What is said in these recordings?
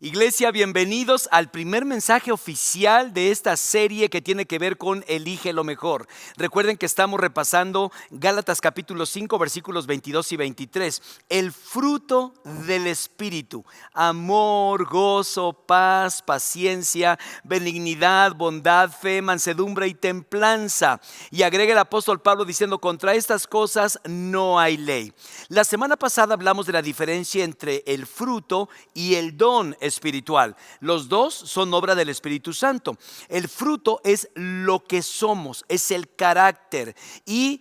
Iglesia, bienvenidos al primer mensaje oficial de esta serie que tiene que ver con Elige lo mejor. Recuerden que estamos repasando Gálatas capítulo 5 versículos 22 y 23. El fruto del Espíritu: amor, gozo, paz, paciencia, benignidad, bondad, fe, mansedumbre y templanza. Y agrega el apóstol Pablo diciendo: contra estas cosas no hay ley. La semana pasada hablamos de la diferencia entre el fruto y el don espiritual. Los dos son obra del Espíritu Santo. El fruto es lo que somos, es el carácter, y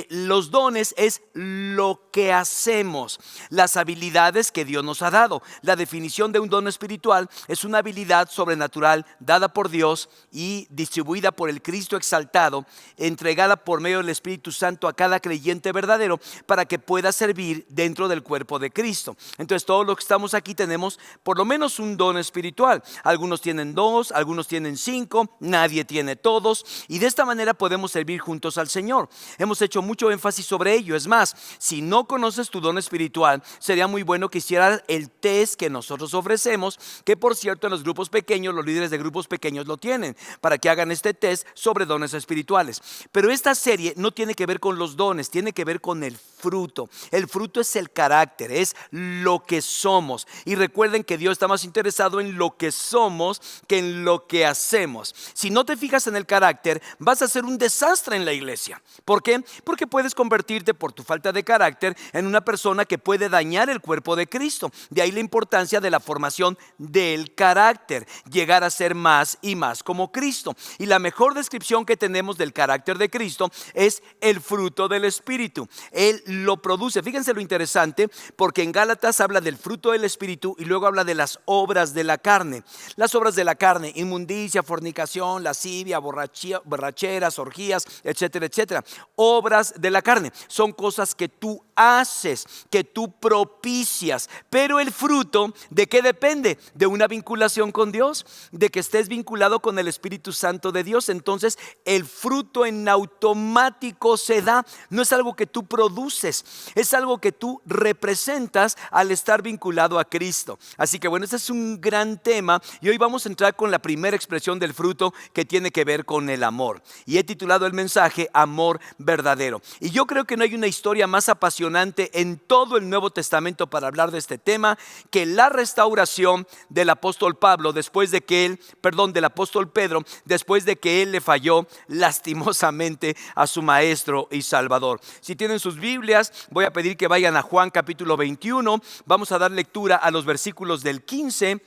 los dones es lo que hacemos, las habilidades que Dios nos ha dado. La definición de un don espiritual es una habilidad sobrenatural dada por Dios y distribuida por el Cristo exaltado, entregada por medio del Espíritu Santo a cada creyente verdadero para que pueda servir dentro del cuerpo de Cristo. Entonces, todos los que estamos aquí tenemos por lo menos un don espiritual. Algunos tienen 2, algunos tienen 5, nadie tiene todos, y de esta manera podemos servir juntos al Señor. Hemos hecho mucho énfasis sobre ello. Es más, si no conoces tu don espiritual, sería muy bueno que hicieras el test que nosotros ofrecemos, que por cierto en los grupos pequeños, los líderes de grupos pequeños lo tienen, para que hagan este test sobre dones espirituales. Pero esta serie no tiene que ver con los dones, tiene que ver con el fruto. El fruto es el carácter, es lo que somos. Y recuerden que Dios está más interesado en lo que somos que en lo que hacemos. Si no te fijas en el carácter, vas a ser un desastre en la iglesia. ¿Por qué? Porque puedes convertirte por tu falta de carácter en una persona que puede dañar el cuerpo de Cristo. De ahí la importancia de la formación del carácter, llegar a ser más y más como Cristo. Y la mejor descripción que tenemos del carácter de Cristo es el fruto del Espíritu. Él lo produce. Fíjense lo interesante, porque en Gálatas habla del fruto del Espíritu y luego habla de las obras de la carne. Las obras de la carne: inmundicia, fornicación, lascivia, borracheras, orgías, etcétera, etcétera. Obras de la carne son cosas que tú haces, que tú propicias. Pero el fruto, ¿de qué depende? De una vinculación con Dios, de que estés vinculado con el Espíritu Santo de Dios. Entonces el fruto en automático se da. No es algo que tú produces, es algo que tú representas al estar vinculado a Cristo. Así que bueno, este es un gran tema, y hoy vamos a entrar con la primera expresión del fruto, que tiene que ver con el amor. Y he titulado el mensaje Amor verdadero. Y yo creo que no hay una historia más apasionante en todo el Nuevo Testamento para hablar de este tema que la restauración del apóstol Pablo del apóstol Pedro, después de que él le falló lastimosamente a su maestro y salvador. Si tienen sus Biblias, voy a pedir que vayan a Juan capítulo 21. Vamos a dar lectura a los versículos del 15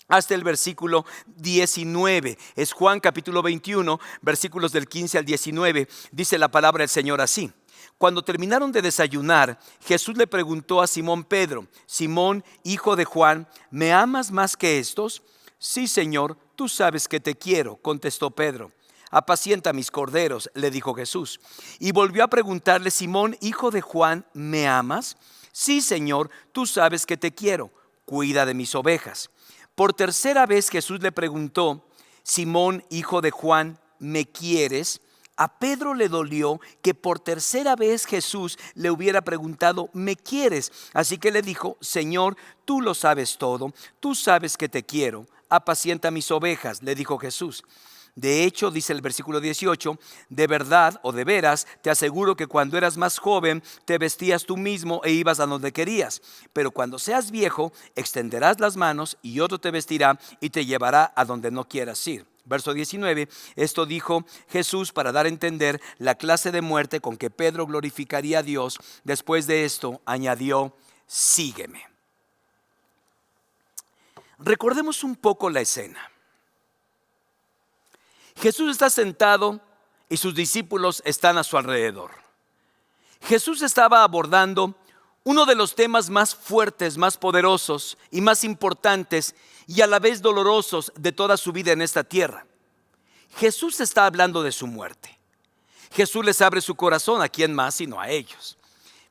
hasta el versículo 19. Es Juan capítulo 21, versículos del 15 al 19. Dice la palabra del Señor así: cuando terminaron de desayunar, Jesús le preguntó a Simón Pedro: Simón, hijo de Juan, ¿me amas más que estos? Sí, Señor, tú sabes que te quiero, contestó Pedro. Apacienta mis corderos, le dijo Jesús. Y volvió a preguntarle: Simón, hijo de Juan, ¿me amas? Sí, Señor, tú sabes que te quiero, cuida de mis ovejas. Por tercera vez Jesús le preguntó: Simón, hijo de Juan, ¿me quieres? A Pedro le dolió que por tercera vez Jesús le hubiera preguntado: ¿me quieres? Así que le dijo: Señor, tú lo sabes todo, tú sabes que te quiero. Apacienta mis ovejas, le dijo Jesús. De hecho, dice el versículo 18, de verdad o de veras te aseguro que cuando eras más joven te vestías tú mismo e ibas a donde querías. Pero cuando seas viejo, extenderás las manos y otro te vestirá y te llevará a donde no quieras ir. Verso 19, esto dijo Jesús para dar a entender la clase de muerte con que Pedro glorificaría a Dios. Después de esto añadió: sígueme. Recordemos un poco la escena. Jesús está sentado y sus discípulos están a su alrededor. Jesús estaba abordando uno de los temas más fuertes, más poderosos y más importantes, y a la vez dolorosos de toda su vida en esta tierra. Jesús está hablando de su muerte. Jesús les abre su corazón. ¿A quién más sino a ellos?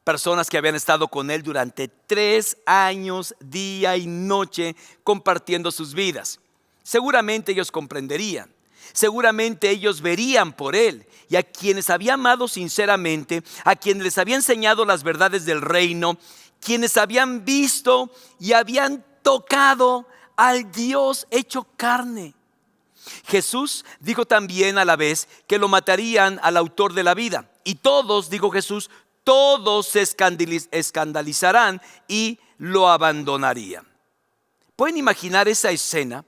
Personas que habían estado con él durante 3 años, día y noche, compartiendo sus vidas. Seguramente ellos comprenderían. Seguramente ellos verían por él, y a quienes había amado sinceramente, a quienes les había enseñado las verdades del reino, quienes habían visto y habían tocado al Dios hecho carne. Jesús dijo también a la vez que lo matarían al autor de la vida. Y todos, dijo Jesús, todos se escandalizarán y lo abandonarían. ¿Pueden imaginar esa escena?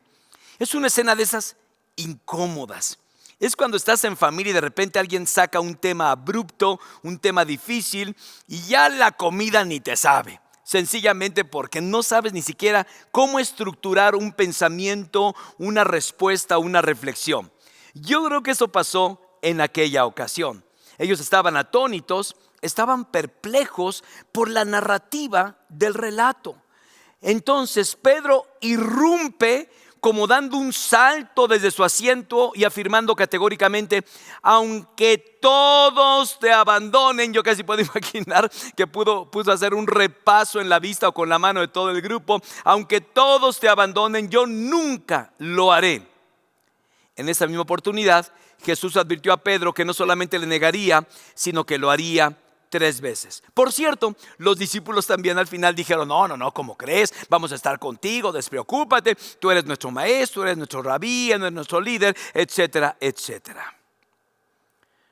Es una escena de esas incómodas. Es cuando estás en familia y de repente alguien saca un tema abrupto, un tema difícil y ya la comida ni te sabe. Sencillamente porque no sabes ni siquiera cómo estructurar un pensamiento, una respuesta, una reflexión. Yo creo que eso pasó en aquella ocasión. Ellos estaban atónitos, estaban perplejos por la narrativa del relato. Entonces Pedro irrumpe como dando un salto desde su asiento y afirmando categóricamente: aunque todos te abandonen. Yo casi puedo imaginar que puso hacer un repaso en la vista o con la mano de todo el grupo. Aunque todos te abandonen, yo nunca lo haré. En esa misma oportunidad, Jesús advirtió a Pedro que no solamente le negaría, sino que lo haría 3 veces. Por cierto, los discípulos también al final dijeron: no, ¿cómo crees? Vamos a estar contigo, despreocúpate, tú eres nuestro maestro, eres nuestro rabí, eres nuestro líder, etcétera, etcétera.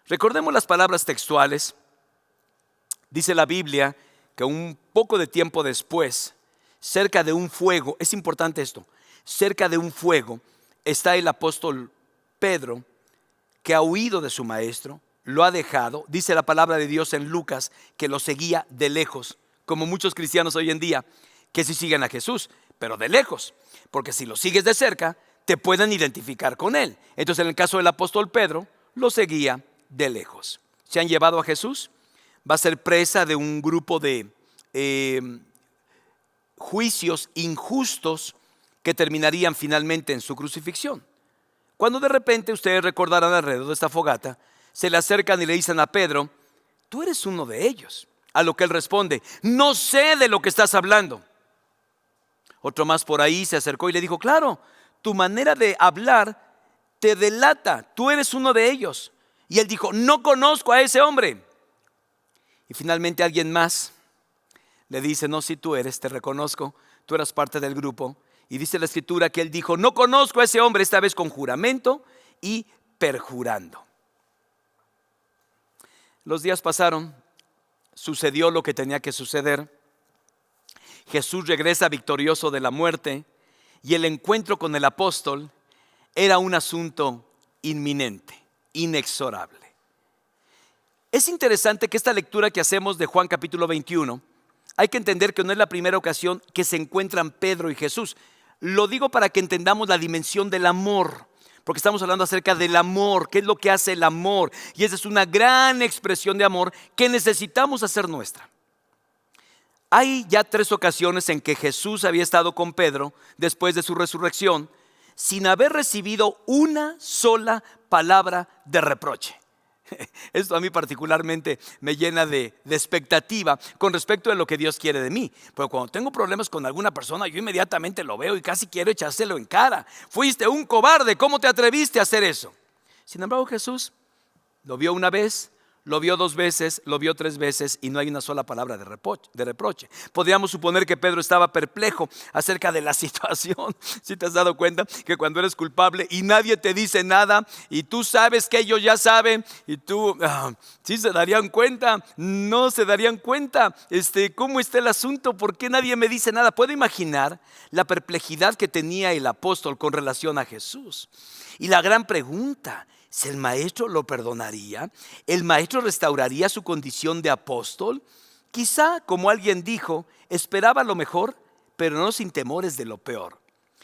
Recordemos las palabras textuales. Dice la Biblia que un poco de tiempo después, cerca de un fuego, es importante esto, cerca de un fuego está el apóstol Pedro, que ha huido de su maestro, lo ha dejado. Dice la palabra de Dios en Lucas que lo seguía de lejos, como muchos cristianos hoy en día que sí siguen a Jesús, pero de lejos, porque si lo sigues de cerca te pueden identificar con él. Entonces en el caso del apóstol Pedro, lo seguía de lejos. Se han llevado a Jesús, va a ser presa de un grupo de juicios injustos que terminarían finalmente en su crucifixión. Cuando de repente, ustedes recordarán, alrededor de esta fogata se le acercan y le dicen a Pedro: tú eres uno de ellos. A lo que él responde: no sé de lo que estás hablando. Otro más por ahí se acercó y le dijo: claro, tu manera de hablar te delata, tú eres uno de ellos. Y él dijo: no conozco a ese hombre. Y finalmente alguien más le dice: no, si tú eres, te reconozco, tú eras parte del grupo. Y dice la escritura que él dijo: no conozco a ese hombre, esta vez con juramento y perjurando. Los días pasaron, sucedió lo que tenía que suceder. Jesús regresa victorioso de la muerte y el encuentro con el apóstol era un asunto inminente, inexorable. Es interesante que esta lectura que hacemos de Juan capítulo 21, hay que entender que no es la primera ocasión que se encuentran Pedro y Jesús. Lo digo para que entendamos la dimensión del amor, porque estamos hablando acerca del amor, qué es lo que hace el amor. Y esa es una gran expresión de amor que necesitamos hacer nuestra. Hay ya 3 ocasiones en que Jesús había estado con Pedro después de su resurrección sin haber recibido una sola palabra de reproche. Esto a mí particularmente me llena de expectativa con respecto a lo que Dios quiere de mí. Pero cuando tengo problemas con alguna persona, yo inmediatamente lo veo y casi quiero echárselo en cara. Fuiste un cobarde, ¿cómo te atreviste a hacer eso? Sin embargo, Jesús lo vio una vez, lo vio 2 veces, lo vio 3 veces y no hay una sola palabra de reproche. Podríamos suponer que Pedro estaba perplejo acerca de la situación. Si te has dado cuenta que cuando eres culpable y nadie te dice nada y tú sabes que ellos ya saben y tú, ¿sí se darían cuenta? No se darían cuenta. ¿Cómo está el asunto? ¿Por qué nadie me dice nada? Puedo imaginar la perplejidad que tenía el apóstol con relación a Jesús. Y la gran pregunta: ¿si el maestro lo perdonaría? ¿El maestro restauraría su condición de apóstol? Quizá, como alguien dijo, esperaba lo mejor, pero no sin temores de lo peor.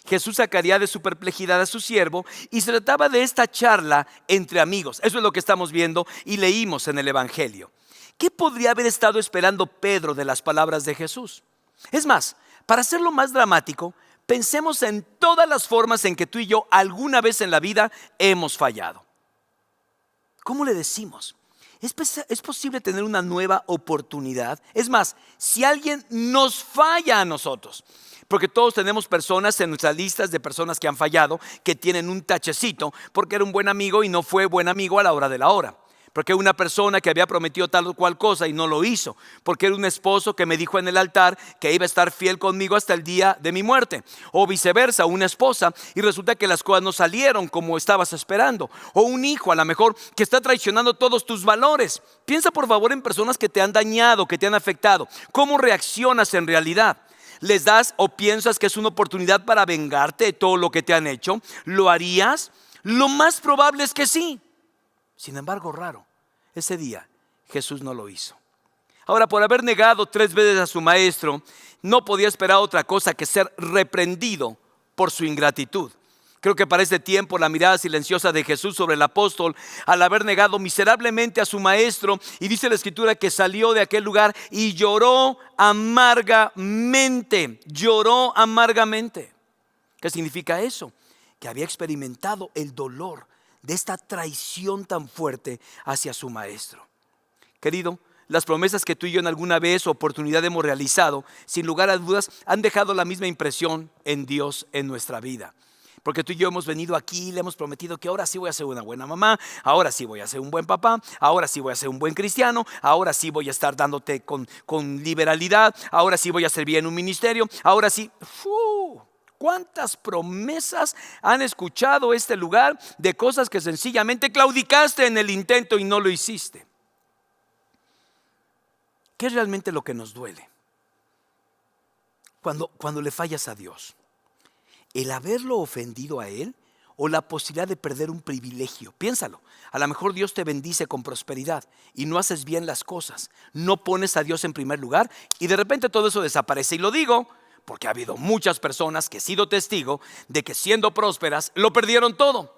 Jesús sacaría de su perplejidad a su siervo y se trataba de esta charla entre amigos. Eso es lo que estamos viendo y leímos en el Evangelio. ¿Qué podría haber estado esperando Pedro de las palabras de Jesús? Es más, para hacerlo más dramático, pensemos en todas las formas en que tú y yo alguna vez en la vida hemos fallado. ¿Cómo le decimos? ¿Es posible tener una nueva oportunidad? Es más, si alguien nos falla a nosotros, porque todos tenemos personas en nuestras listas de personas que han fallado, que tienen un tachecito porque era un buen amigo y no fue buen amigo a la hora de la hora. Porque una persona que había prometido tal o cual cosa y no lo hizo. Porque era un esposo que me dijo en el altar que iba a estar fiel conmigo hasta el día de mi muerte. O viceversa, una esposa y resulta que las cosas no salieron como estabas esperando. O un hijo a lo mejor que está traicionando todos tus valores. Piensa por favor en personas que te han dañado, que te han afectado. ¿Cómo reaccionas en realidad? ¿Les das o piensas que es una oportunidad para vengarte de todo lo que te han hecho? ¿Lo harías? Lo más probable es que sí. Sin embargo, raro, ese día Jesús no lo hizo. Ahora, por haber negado 3 veces a su maestro, no podía esperar otra cosa que ser reprendido por su ingratitud. Creo que para este tiempo la mirada silenciosa de Jesús sobre el apóstol, al haber negado miserablemente a su maestro, y dice la escritura que salió de aquel lugar y lloró amargamente. Lloró amargamente. ¿Qué significa eso? Que había experimentado el dolor de esta traición tan fuerte hacia su maestro. Querido, las promesas que tú y yo en alguna vez o oportunidad hemos realizado, sin lugar a dudas, han dejado la misma impresión en Dios en nuestra vida. Porque tú y yo hemos venido aquí y le hemos prometido que ahora sí voy a ser una buena mamá, ahora sí voy a ser un buen papá, ahora sí voy a ser un buen cristiano, ahora sí voy a estar dándote con liberalidad, ahora sí voy a servir en un ministerio, ahora sí. ¿Cuántas promesas han escuchado este lugar de cosas que sencillamente claudicaste en el intento y no lo hiciste? ¿Qué es realmente lo que nos duele? Cuando le fallas a Dios. ¿El haberlo ofendido a Él o la posibilidad de perder un privilegio? Piénsalo. A lo mejor Dios te bendice con prosperidad y no haces bien las cosas. No pones a Dios en primer lugar y de repente todo eso desaparece. Y lo digo porque ha habido muchas personas que he sido testigo de que siendo prósperas lo perdieron todo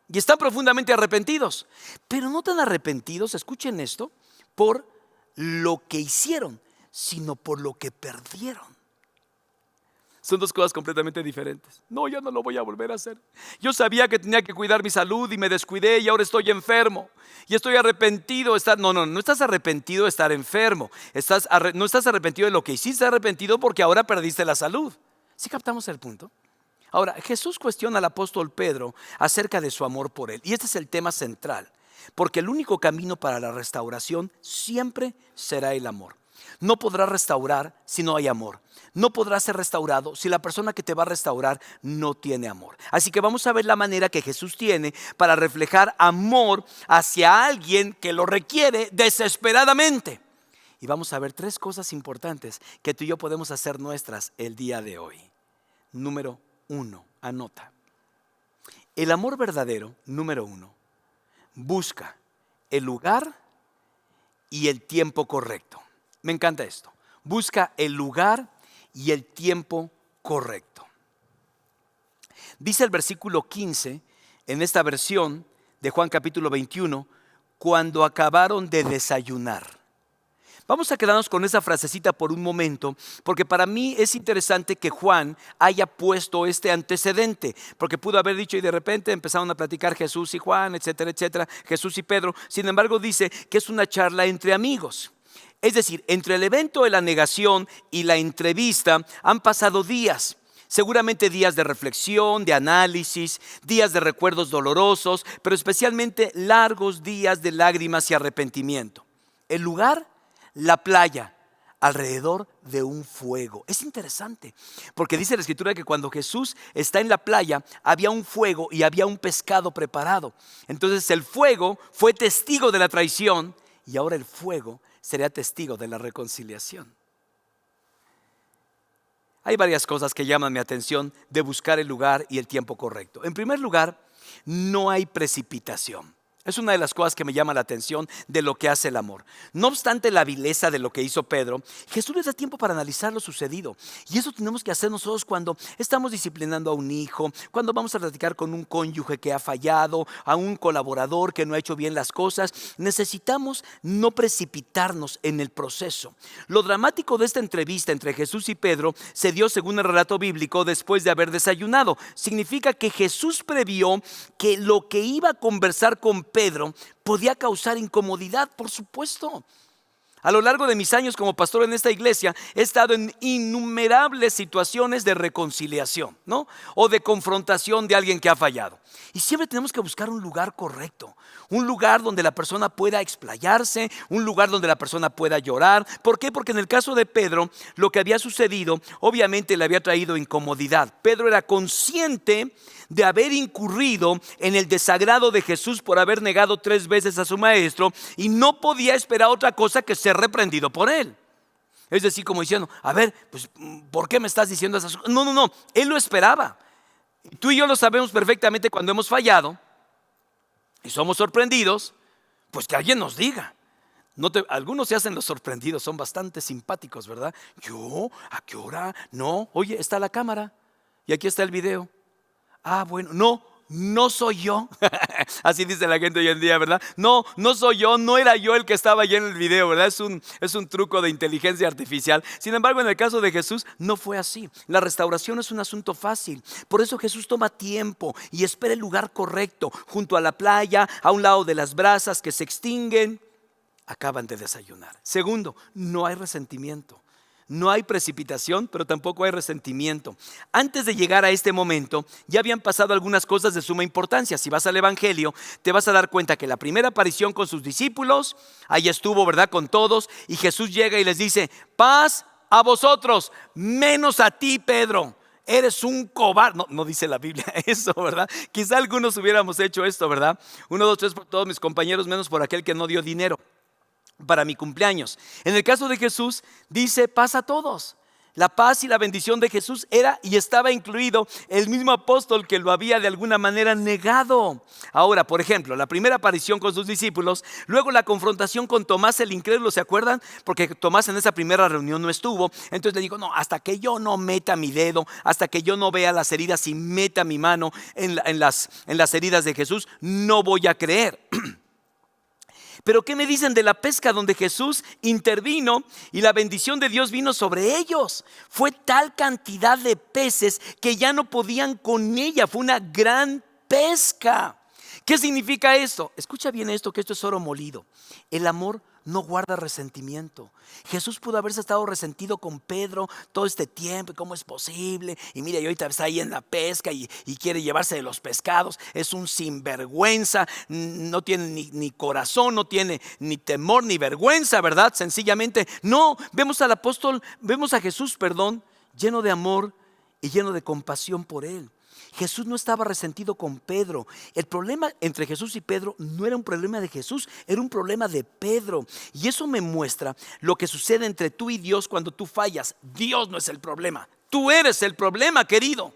y están profundamente arrepentidos. Pero no tan arrepentidos, escuchen esto, por lo que hicieron, sino por lo que perdieron. Son dos cosas completamente diferentes. No, ya no lo voy a volver a hacer. Yo sabía que tenía que cuidar mi salud y me descuidé y ahora estoy enfermo. Y estoy arrepentido de estar. No estás arrepentido de estar enfermo. No estás arrepentido de lo que hiciste, estás arrepentido porque ahora perdiste la salud. ¿Sí captamos el punto? Ahora, Jesús cuestiona al apóstol Pedro acerca de su amor por él. Y este es el tema central. Porque el único camino para la restauración siempre será el amor. No podrás restaurar si no hay amor. No podrás ser restaurado si la persona que te va a restaurar no tiene amor. Así que vamos a ver la manera que Jesús tiene para reflejar amor hacia alguien que lo requiere desesperadamente. Y vamos a ver 3 cosas importantes que tú y yo podemos hacer nuestras el día de hoy. Número 1, anota. El amor verdadero, número 1, busca el lugar y el tiempo correcto. Me encanta esto. Busca el lugar y el tiempo correcto. Dice el versículo 15 en esta versión de Juan capítulo 21, cuando acabaron de desayunar. Vamos a quedarnos con esa frasecita por un momento, porque para mí es interesante que Juan haya puesto este antecedente, porque pudo haber dicho y de repente empezaron a platicar Jesús y Juan, etcétera, etcétera, Jesús y Pedro. Sin embargo, dice que es una charla entre amigos. Es decir, entre el evento de la negación y la entrevista han pasado días. Seguramente días de reflexión, de análisis, días de recuerdos dolorosos, pero especialmente largos días de lágrimas y arrepentimiento. El lugar, la playa, alrededor de un fuego. Es interesante, porque dice la escritura que cuando Jesús está en la playa, había un fuego y había un pescado preparado. Entonces el fuego fue testigo de la traición y ahora el fuego sería testigo de la reconciliación. Hay varias cosas que llaman mi atención de buscar el lugar y el tiempo correcto. En primer lugar, no hay precipitación. Es una de las cosas que me llama la atención de lo que hace el amor. No obstante la vileza de lo que hizo Pedro, Jesús les da tiempo para analizar lo sucedido. Y eso tenemos que hacer nosotros cuando estamos disciplinando a un hijo, cuando vamos a platicar con un cónyuge que ha fallado, a un colaborador que no ha hecho bien las cosas. Necesitamos no precipitarnos en el proceso. Lo dramático de esta entrevista entre Jesús y Pedro se dio, según el relato bíblico, después de haber desayunado. Significa que Jesús previó que lo que iba a conversar con Pedro podía causar incomodidad, por supuesto. A lo largo de mis años como pastor en esta iglesia, he estado en innumerables situaciones de reconciliación, ¿no? O de confrontación de alguien que ha fallado. Y siempre tenemos que buscar un lugar correcto, un lugar donde la persona pueda explayarse, un lugar donde la persona pueda llorar. ¿Por qué? Porque en el caso de Pedro, lo que había sucedido, obviamente le había traído incomodidad. Pedro era consciente de haber incurrido en el desagrado de Jesús por haber negado 3 veces a su maestro y no podía esperar otra cosa que ser reprendido por él. Es decir, como diciendo, a ver, pues, ¿por qué me estás diciendo esas cosas? No, él lo esperaba. Tú y yo lo sabemos perfectamente cuando hemos fallado y somos sorprendidos, pues que alguien nos diga. Algunos se hacen los sorprendidos, son bastante simpáticos, ¿verdad? ¿Yo? ¿A qué hora? No, oye, está la cámara y aquí está el video. Ah, bueno, no soy yo. Así dice la gente hoy en día, ¿verdad? No soy yo, no era yo el que estaba allí en el video, ¿verdad? Es un truco de inteligencia artificial. Sin embargo, en el caso de Jesús no fue así. La restauración es un asunto fácil. Por eso Jesús toma tiempo y espera el lugar correcto, junto a la playa, a un lado de las brasas que se extinguen. Acaban de desayunar. Segundo, no hay resentimiento. No hay precipitación, pero tampoco hay resentimiento. Antes de llegar a este momento, ya habían pasado algunas cosas de suma importancia. Si vas al Evangelio, te vas a dar cuenta que la primera aparición con sus discípulos, ahí estuvo, ¿verdad? Con todos, y Jesús llega y les dice, paz a vosotros, menos a ti, Pedro. Eres un cobarde. No dice la Biblia eso, ¿verdad? Quizá algunos hubiéramos hecho esto, ¿verdad? 1, 2, 3 por todos mis compañeros, menos por aquel que no dio dinero para mi cumpleaños. En el caso de Jesús dice paz a todos. La paz y la bendición de Jesús era y estaba incluido el mismo apóstol que lo había de alguna manera negado. Ahora, por ejemplo, la primera aparición con sus discípulos, luego la confrontación con Tomás el incrédulo, ¿se acuerdan? Porque Tomás en esa primera reunión no estuvo. Entonces le digo, no, hasta que yo no meta mi dedo, hasta que yo no vea las heridas y meta mi mano en las heridas de Jesús, no voy a creer. Pero ¿qué me dicen de la pesca donde Jesús intervino y la bendición de Dios vino sobre ellos? Fue tal cantidad de peces que ya no podían con ella. Fue una gran pesca. ¿Qué significa esto? Escucha bien esto, que esto es oro molido. El amor no guarda resentimiento. Jesús pudo haberse estado resentido con Pedro todo este tiempo. ¿Cómo es posible? Y mira, y ahorita está ahí en la pesca y quiere llevarse de los pescados. Es un sinvergüenza. No tiene ni corazón, no tiene ni temor ni vergüenza, ¿verdad? Sencillamente no. Vemos al apóstol, vemos a Jesús, lleno de amor y lleno de compasión por él. Jesús no estaba resentido con Pedro. El problema entre Jesús y Pedro no era un problema de Jesús, era un problema de Pedro. Y eso me muestra lo que sucede entre tú y Dios cuando tú fallas. Dios no es el problema, tú eres el problema, querido.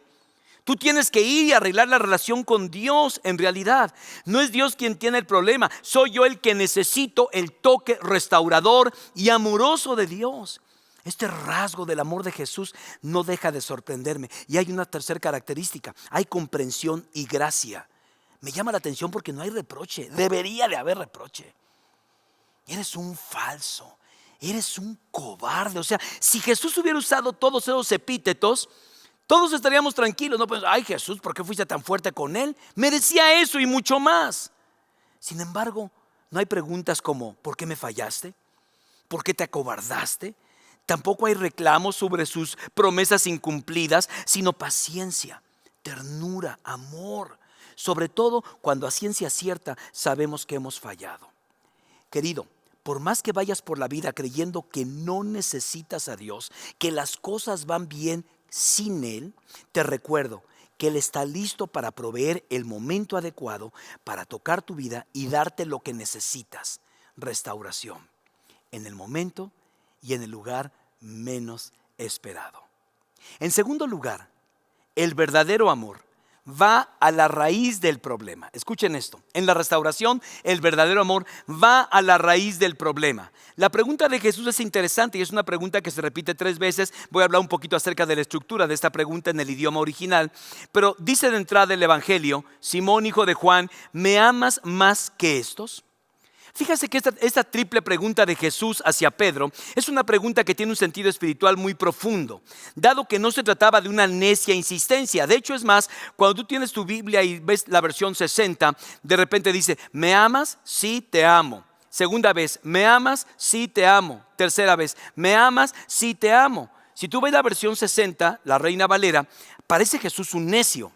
Tú tienes que ir y arreglar la relación con Dios. En realidad, no es Dios quien tiene el problema. Soy yo el que necesito el toque restaurador y amoroso de Dios. Este rasgo del amor de Jesús no deja de sorprenderme. Y hay una tercera característica: hay comprensión y gracia. Me llama la atención porque no hay reproche. Debería de haber reproche. Eres un falso, eres un cobarde. O sea, si Jesús hubiera usado todos esos epítetos, todos estaríamos tranquilos. No pensamos, ay Jesús, ¿por qué fuiste tan fuerte con él? Merecía eso y mucho más. Sin embargo, no hay preguntas como, ¿por qué me fallaste? ¿Por qué te acobardaste? Tampoco hay reclamos sobre sus promesas incumplidas, sino paciencia, ternura, amor. Sobre todo cuando a ciencia cierta sabemos que hemos fallado. Querido, por más que vayas por la vida creyendo que no necesitas a Dios, que las cosas van bien sin Él, te recuerdo que Él está listo para proveer el momento adecuado para tocar tu vida y darte lo que necesitas: restauración, en el momento y en el lugar menos esperado. En segundo lugar, el verdadero amor va a la raíz del problema. Escuchen esto: en la restauración, el verdadero amor va a la raíz del problema. La pregunta de Jesús es interesante y es una pregunta que se repite 3 veces. Voy a hablar un poquito acerca de la estructura de esta pregunta en el idioma original. Pero dice de entrada el Evangelio: Simón, hijo de Juan, ¿me amas más que estos? Fíjase que esta triple pregunta de Jesús hacia Pedro es una pregunta que tiene un sentido espiritual muy profundo, dado que no se trataba de una necia insistencia. De hecho, es más, cuando tú tienes tu Biblia y ves la versión 60, de repente dice, ¿me amas? Sí, te amo. Segunda vez, ¿me amas? Sí, te amo. Tercera vez, ¿me amas? Sí, te amo. Si tú ves la versión 60, la Reina Valera, parece Jesús un necio.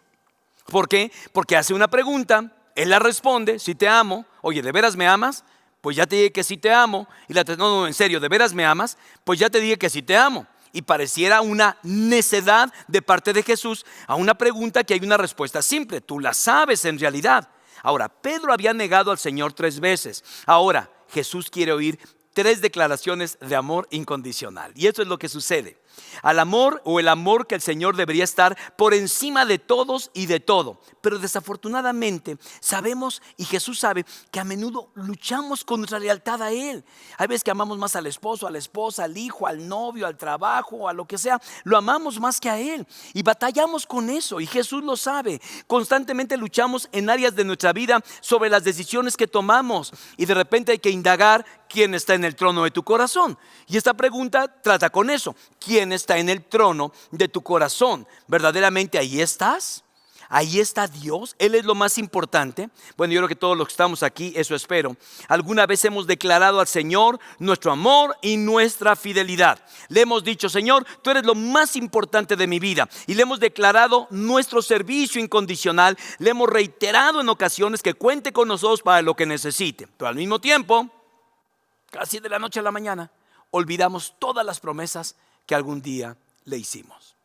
¿Por qué? Porque hace una pregunta, él la responde, sí te amo. Oye, ¿de veras me amas? Pues ya te dije que sí te amo. Y no, en serio, ¿de veras me amas? Pues ya te dije que sí te amo. Y pareciera una necedad de parte de Jesús a una pregunta que hay una respuesta simple. Tú la sabes en realidad. Ahora, Pedro había negado al Señor 3 veces. Ahora, Jesús quiere oír 3 declaraciones de amor incondicional. Y eso es lo que sucede. Al amor, o el amor que el Señor debería estar por encima de todos y de todo. Pero desafortunadamente sabemos, y Jesús sabe, que a menudo luchamos contra lealtad a Él. Hay veces que amamos más al esposo, a la esposa, al hijo, al novio, al trabajo, a lo que sea. Lo amamos más que a Él y batallamos con eso, y Jesús lo sabe. Constantemente luchamos en áreas de nuestra vida sobre las decisiones que tomamos, y de repente hay que indagar quién está en el trono de tu corazón. Y esta pregunta trata con eso. ¿Quién está en el trono de tu corazón? ¿Verdaderamente ahí estás? ¿Ahí está Dios? ¿Él es lo más importante? Bueno, yo creo que todos los que estamos aquí, eso espero, alguna vez hemos declarado al Señor nuestro amor y nuestra fidelidad. Le hemos dicho: Señor, tú eres lo más importante de mi vida. Y le hemos declarado nuestro servicio incondicional. Le hemos reiterado en ocasiones que cuente con nosotros para lo que necesite. Pero al mismo tiempo, casi de la noche a la mañana, olvidamos todas las promesas que algún día le hicimos.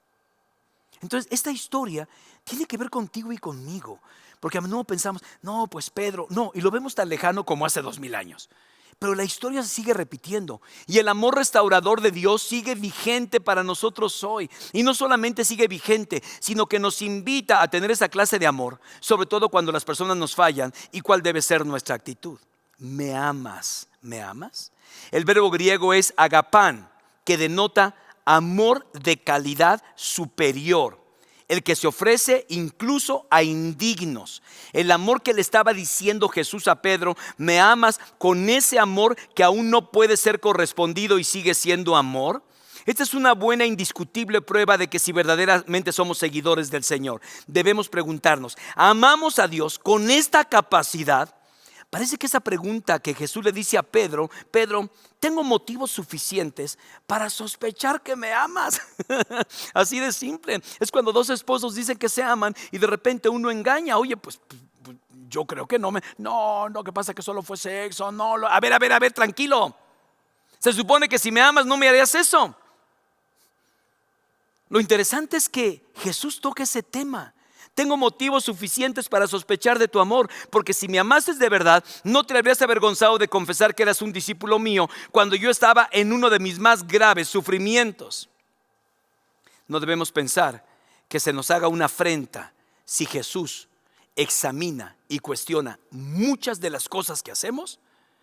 Entonces, esta historia tiene que ver contigo y conmigo, porque a menudo pensamos: no, pues Pedro, no, y lo vemos tan lejano como hace 2000 años. Pero la historia se sigue repitiendo, y el amor restaurador de Dios sigue vigente para nosotros hoy. Y no solamente sigue vigente, sino que nos invita a tener esa clase de amor, sobre todo cuando las personas nos fallan. ¿Y cuál debe ser nuestra actitud? ¿Me amas? ¿Me amas? El verbo griego es agapán, que denota amor de calidad superior, el que se ofrece incluso a indignos. El amor que le estaba diciendo Jesús a Pedro: ¿me amas? Con ese amor que aún no puede ser correspondido y sigue siendo amor. Esta es una buena, indiscutible prueba de que si verdaderamente somos seguidores del Señor, debemos preguntarnos: ¿amamos a Dios con esta capacidad? Parece que esa pregunta que Jesús le dice a Pedro: Pedro, tengo motivos suficientes para sospechar que me amas. Así de simple. Es cuando 2 esposos dicen que se aman y de repente uno engaña. Oye, pues yo creo que no, que pasa que solo fue sexo. No, a ver, tranquilo. Se supone que si me amas no me harías eso. Lo interesante es que Jesús toca ese tema. Tengo motivos suficientes para sospechar de tu amor, porque si me amases de verdad, no te habrías avergonzado de confesar que eras un discípulo mío cuando yo estaba en uno de mis más graves sufrimientos. No debemos pensar que se nos haga una afrenta si Jesús examina y cuestiona muchas de las cosas que hacemos,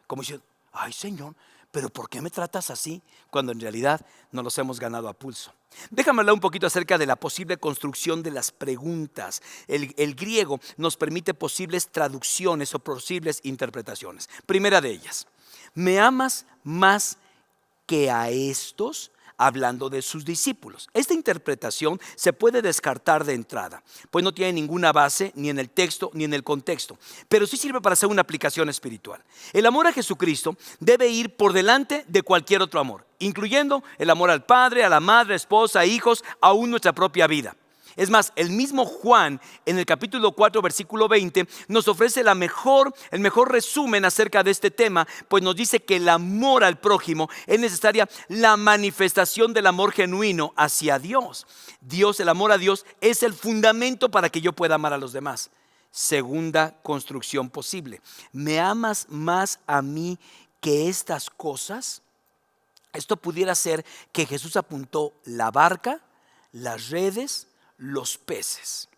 como diciendo: ay, Señor, pero ¿por qué me tratas así? Cuando en realidad nos los hemos ganado a pulso. Déjame hablar un poquito acerca de la posible construcción de las preguntas. El griego nos permite posibles traducciones o posibles interpretaciones. Primera de ellas: ¿me amas más que a estos? Hablando de sus discípulos. Esta interpretación se puede descartar de entrada, pues no tiene ninguna base ni en el texto ni en el contexto, pero sí sirve para hacer una aplicación espiritual. El amor a Jesucristo debe ir por delante de cualquier otro amor, incluyendo el amor al padre, a la madre, esposa, hijos, aún nuestra propia vida. Es más, el mismo Juan en el capítulo 4 versículo 20 nos ofrece el mejor resumen acerca de este tema, pues nos dice que el amor al prójimo es necesaria la manifestación del amor genuino hacia Dios. El amor a Dios es el fundamento para que yo pueda amar a los demás. Segunda construcción posible: ¿me amas más a mí que estas cosas? Esto pudiera ser que Jesús apuntó la barca, las redes, los peces.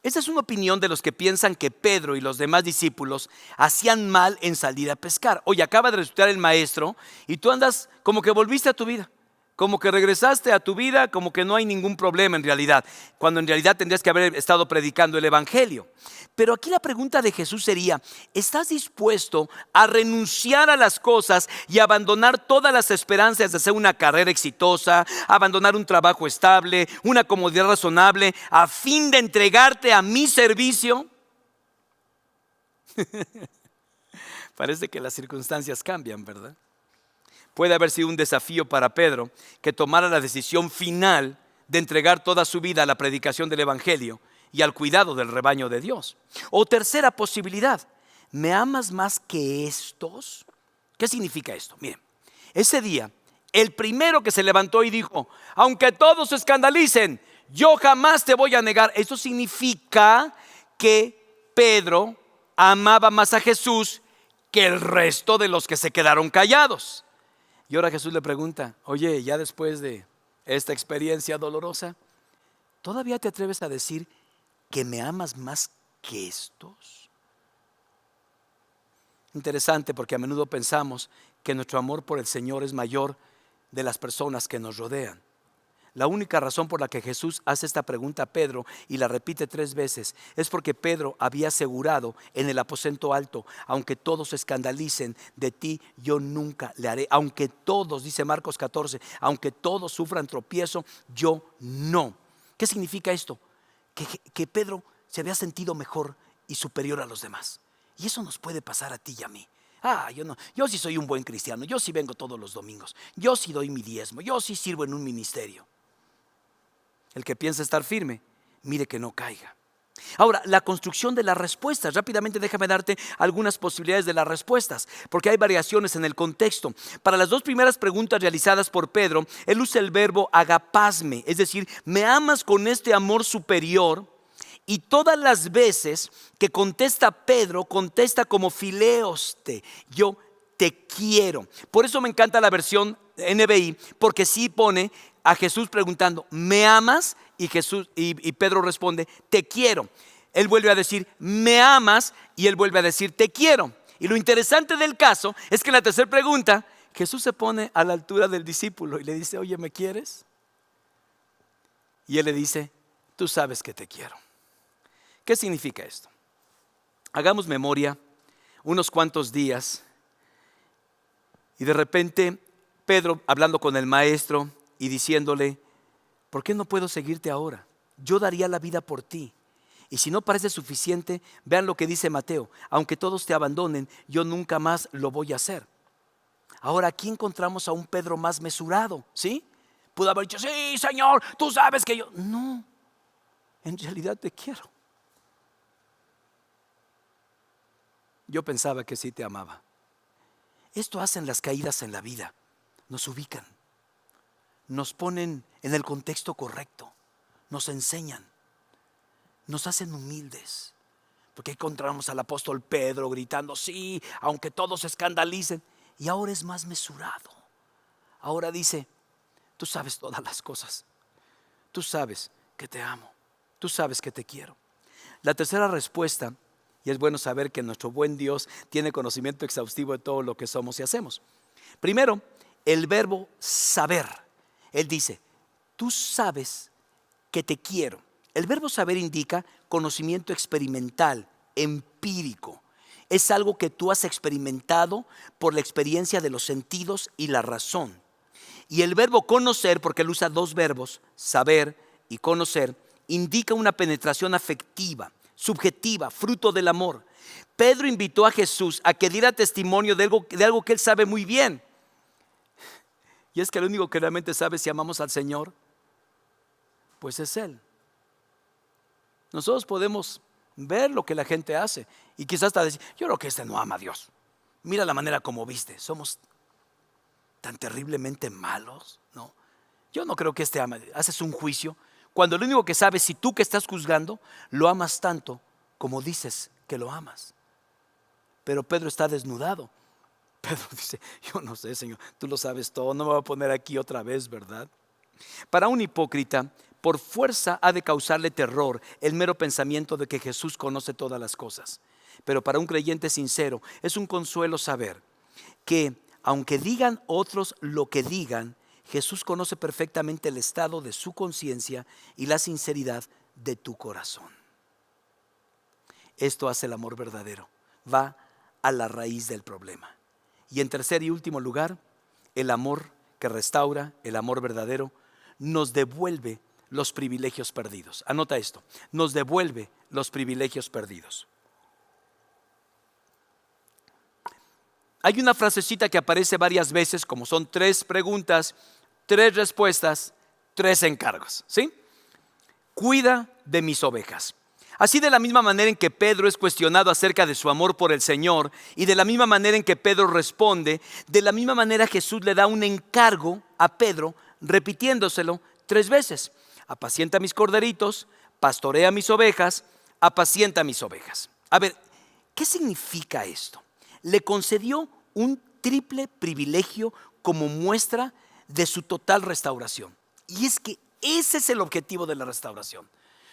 Esta es una opinión de los que piensan que Pedro y los demás discípulos hacían mal en salir a pescar. Oye, acaba de resucitar el maestro y tú andas como que volviste a tu vida, como que regresaste a tu vida, como que no hay ningún problema en realidad, cuando en realidad tendrías que haber estado predicando el evangelio. Pero aquí la pregunta de Jesús sería: ¿estás dispuesto a renunciar a las cosas y abandonar todas las esperanzas de hacer una carrera exitosa, abandonar un trabajo estable, una comodidad razonable, a fin de entregarte a mi servicio? Parece que las circunstancias cambian, ¿verdad? Puede haber sido un desafío para Pedro que tomara la decisión final de entregar toda su vida a la predicación del Evangelio y al cuidado del rebaño de Dios. O tercera posibilidad, ¿me amas más que estos? ¿Qué significa esto? Miren, ese día, el primero que se levantó y dijo, aunque todos se escandalicen, yo jamás te voy a negar. Eso significa que Pedro amaba más a Jesús que el resto de los que se quedaron callados. Y ahora Jesús le pregunta, oye, ya después de esta experiencia dolorosa, ¿todavía te atreves a decir que me amas más que estos? Interesante, porque a menudo pensamos que nuestro amor por el Señor es mayor de las personas que nos rodean. La única razón por la que Jesús hace esta pregunta a Pedro y la repite 3 veces es porque Pedro había asegurado en el aposento alto, aunque todos se escandalicen de ti, yo nunca le haré. Aunque todos, dice Marcos 14, aunque todos sufran tropiezo, yo no. ¿Qué significa esto? Que Pedro se había sentido mejor y superior a los demás. Y eso nos puede pasar a ti y a mí. Yo sí soy un buen cristiano, yo sí vengo todos los domingos, yo sí doy mi diezmo, yo sí sirvo en un ministerio. El que piensa estar firme, mire que no caiga. Ahora, la construcción de las respuestas. Rápidamente déjame darte algunas posibilidades de las respuestas, porque hay variaciones en el contexto. Para las 2 primeras preguntas realizadas por Pedro, él usa el verbo agapasme, es decir, me amas con este amor superior. Y todas las veces que contesta Pedro, contesta como fileoste, yo te quiero. Por eso me encanta la versión NBI, porque sí pone a Jesús preguntando, ¿me amas? Y Pedro responde, te quiero. Él vuelve a decir, ¿me amas? Y él vuelve a decir, te quiero. Y lo interesante del caso es que en la tercera pregunta, Jesús se pone a la altura del discípulo y le dice, oye, ¿me quieres? Y él le dice, tú sabes que te quiero. ¿Qué significa esto? Hagamos memoria unos cuantos días y de repente Pedro hablando con el maestro y diciéndole, ¿por qué no puedo seguirte ahora? Yo daría la vida por ti. Y si no parece suficiente, vean lo que dice Mateo, aunque todos te abandonen, yo nunca más lo voy a hacer. Ahora aquí encontramos a un Pedro más mesurado, ¿sí? Pudo haber dicho, sí, Señor, tú sabes que yo... No, en realidad te quiero. Yo pensaba que sí te amaba. Esto hacen las caídas en la vida. Nos ubican, nos ponen en el contexto correcto, nos enseñan, nos hacen humildes. Porque encontramos al apóstol Pedro gritando, sí, aunque todos se escandalicen. Y ahora es más mesurado. Ahora dice, tú sabes todas las cosas. Tú sabes que te amo. Tú sabes que te quiero. La tercera respuesta, y es bueno saber que nuestro buen Dios tiene conocimiento exhaustivo de todo lo que somos y hacemos. Primero, el verbo saber. Él dice, tú sabes que te quiero. El verbo saber indica conocimiento experimental, empírico. Es algo que tú has experimentado por la experiencia de los sentidos y la razón. Y el verbo conocer, porque él usa 2 verbos, saber y conocer, indica una penetración afectiva, subjetiva, fruto del amor. Pedro invitó a Jesús a que diera testimonio de algo que él sabe muy bien. Y es que el único que realmente sabe si amamos al Señor, pues es Él. Nosotros podemos ver lo que la gente hace y quizás hasta decir, yo creo que este no ama a Dios. Mira la manera como viste, somos tan terriblemente malos, ¿no? Yo no creo que este ama. Haces un juicio cuando lo único que sabes, si tú que estás juzgando, lo amas tanto como dices que lo amas. Pero Pedro está desnudado. Pedro dice, yo no sé, Señor, tú lo sabes todo, no me voy a poner aquí otra vez, ¿verdad? Para un hipócrita, por fuerza ha de causarle terror el mero pensamiento de que Jesús conoce todas las cosas. Pero para un creyente sincero es un consuelo saber que aunque digan otros lo que digan, Jesús conoce perfectamente el estado de su conciencia y la sinceridad de tu corazón. Esto hace el amor verdadero, va a la raíz del problema. Y en tercer y último lugar, el amor que restaura, el amor verdadero, nos devuelve los privilegios perdidos. Anota esto, nos devuelve los privilegios perdidos. hay una frasecita que aparece varias veces, como son 3 preguntas, 3 respuestas, 3 encargos, ¿sí? Cuida de mis ovejas. Así, de la misma manera en que Pedro es cuestionado acerca de su amor por el Señor, y de la misma manera en que Pedro responde, de la misma manera Jesús le da un encargo a Pedro, repitiéndoselo 3 veces. Apacienta mis corderitos, pastorea mis ovejas, apacienta mis ovejas. A ver, ¿qué significa esto? Le concedió un triple privilegio como muestra de su total restauración. Y es que ese es el objetivo de la restauración.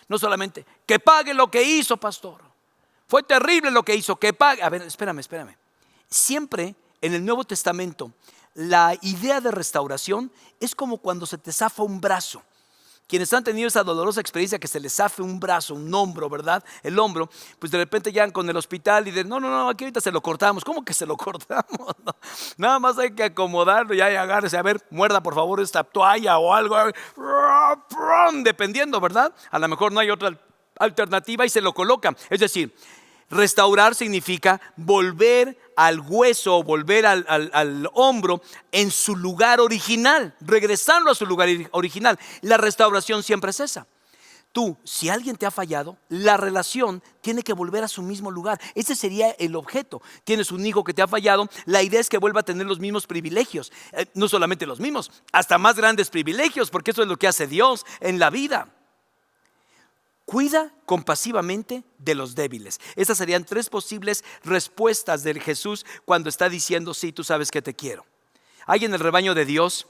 No solamente que pague lo que hizo, pastor. Fue terrible lo que hizo, que pague. A ver, espérame. Siempre en el Nuevo Testamento la idea de restauración es como cuando se te zafa un brazo. Quienes han tenido esa dolorosa experiencia que se les zafe un brazo, un hombro, ¿verdad? El hombro, pues de repente llegan con el hospital y dicen, no, aquí ahorita se lo cortamos. ¿Cómo que se lo cortamos? No, nada más hay que acomodarlo y ahí agárrese, a ver, muerda por favor esta toalla o algo, dependiendo, ¿verdad? A lo mejor no hay otra alternativa y se lo colocan. Es decir, restaurar significa volver al hueso, volver al hombro en su lugar original, regresarlo a su lugar original. La restauración siempre es esa. Tú, si alguien te ha fallado, la relación tiene que volver a su mismo lugar. Ese sería el objeto. Tienes un hijo que te ha fallado, la idea es que vuelva a tener los mismos privilegios. No solamente los mismos, hasta más grandes privilegios, porque eso es lo que hace Dios en la vida. Cuida compasivamente de los débiles. Esas serían 3 posibles respuestas de Jesús cuando está diciendo, sí, tú sabes que te quiero. Hay en el rebaño de Dios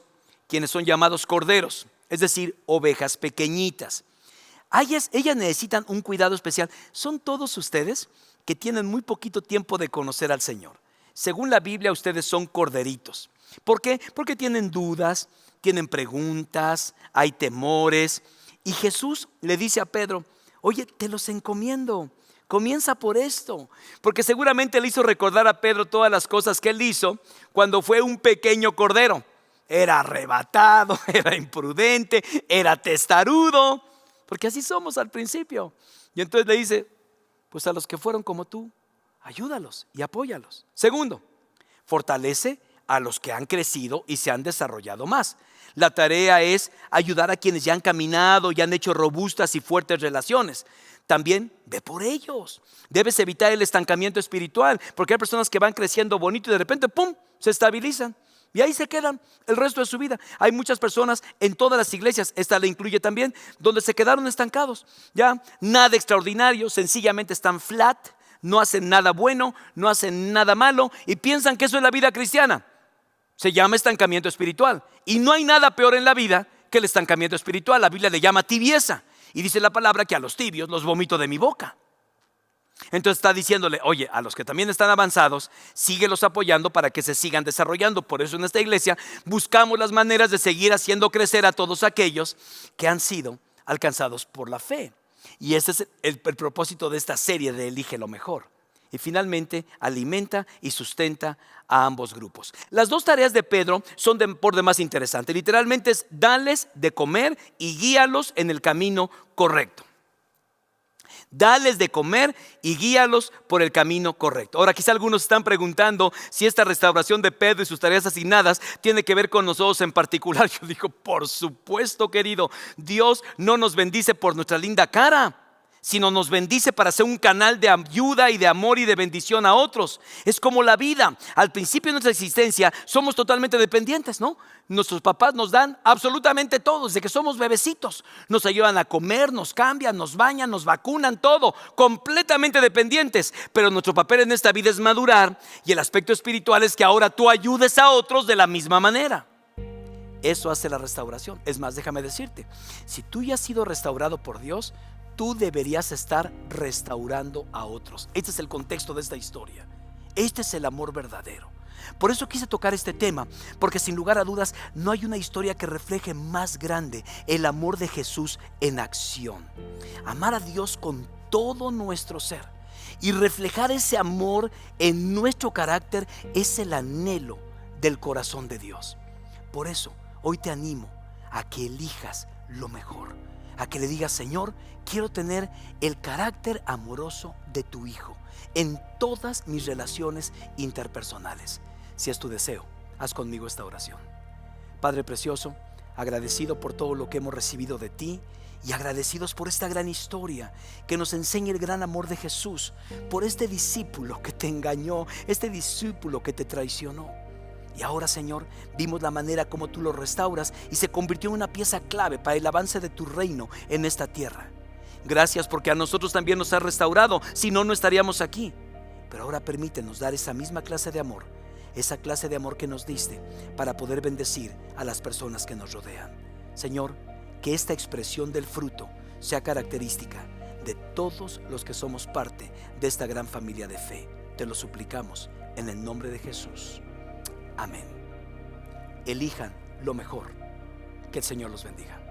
quienes son llamados corderos, es decir, ovejas pequeñitas. Ellas necesitan un cuidado especial. Son todos ustedes que tienen muy poquito tiempo de conocer al Señor. Según la Biblia, ustedes son corderitos. ¿Por qué? Porque tienen dudas, tienen preguntas, hay temores. Y Jesús le dice a Pedro, oye, te los encomiendo, comienza por esto. Porque seguramente le hizo recordar a Pedro todas las cosas que él hizo cuando fue un pequeño cordero. Era arrebatado, era imprudente, era testarudo, porque así somos al principio. Y entonces le dice, pues a los que fueron como tú, ayúdalos y apóyalos. Segundo, fortalece a los que han crecido y se han desarrollado más. La tarea es ayudar a quienes ya han caminado y han hecho robustas y fuertes relaciones. También ve por ellos. Debes evitar el estancamiento espiritual, porque hay personas que van creciendo bonito y de repente ¡pum!, se estabilizan. Y ahí se quedan el resto de su vida. Hay muchas personas en todas las iglesias, esta la incluye también, donde se quedaron estancados. Ya nada extraordinario, sencillamente están flat, no hacen nada bueno, no hacen nada malo y piensan que eso es la vida cristiana. Se llama estancamiento espiritual. Y no hay nada peor en la vida que el estancamiento espiritual. La Biblia le llama tibieza. Y dice la palabra que a los tibios los vomito de mi boca. Entonces está diciéndole, oye, a los que también están avanzados, síguelos apoyando para que se sigan desarrollando. Por eso en esta iglesia buscamos las maneras de seguir haciendo crecer a todos aquellos que han sido alcanzados por la fe. Y ese es el propósito de esta serie de Elige lo Mejor. Y finalmente alimenta y sustenta a ambos grupos. Las 2 tareas de Pedro son por demás interesantes. Literalmente es darles de comer y guíalos en el camino correcto. Dales de comer y guíalos por el camino correcto. Ahora quizá algunos están preguntando si esta restauración de Pedro y sus tareas asignadas tiene que ver con nosotros en particular. Yo digo, por supuesto, querido, Dios no nos bendice por nuestra linda cara, sino nos bendice para ser un canal de ayuda y de amor y de bendición a otros. Es como la vida. Al principio de nuestra existencia somos totalmente dependientes, ¿no? Nuestros papás nos dan absolutamente todo, desde que somos bebecitos. Nos ayudan a comer, nos cambian, nos bañan, nos vacunan, todo. Completamente dependientes. Pero nuestro papel en esta vida es madurar, y el aspecto espiritual es que ahora tú ayudes a otros de la misma manera. Eso hace la restauración. Es más, déjame decirte, si tú ya has sido restaurado por Dios, tú deberías estar restaurando a otros. Este es el contexto de esta historia. Este es el amor verdadero. Por eso quise tocar este tema, porque sin lugar a dudas no hay una historia que refleje más grande el amor de Jesús en acción. Amar a Dios con todo nuestro ser y reflejar ese amor en nuestro carácter es el anhelo del corazón de Dios. Por eso hoy te animo a que elijas lo mejor, a que le digas, Señor, quiero tener el carácter amoroso de tu Hijo en todas mis relaciones interpersonales. Si es tu deseo, haz conmigo esta oración. Padre precioso, agradecido por todo lo que hemos recibido de ti y agradecidos por esta gran historia que nos enseña el gran amor de Jesús, por este discípulo que te engañó, este discípulo que te traicionó. Y ahora, Señor, vimos la manera como tú lo restauras y se convirtió en una pieza clave para el avance de tu reino en esta tierra. Gracias porque a nosotros también nos has restaurado, si no, no estaríamos aquí. Pero ahora permítenos dar esa misma clase de amor, esa clase de amor que nos diste para poder bendecir a las personas que nos rodean. Señor, que esta expresión del fruto sea característica de todos los que somos parte de esta gran familia de fe. Te lo suplicamos en el nombre de Jesús. Amén. Elijan lo mejor. Que el Señor los bendiga.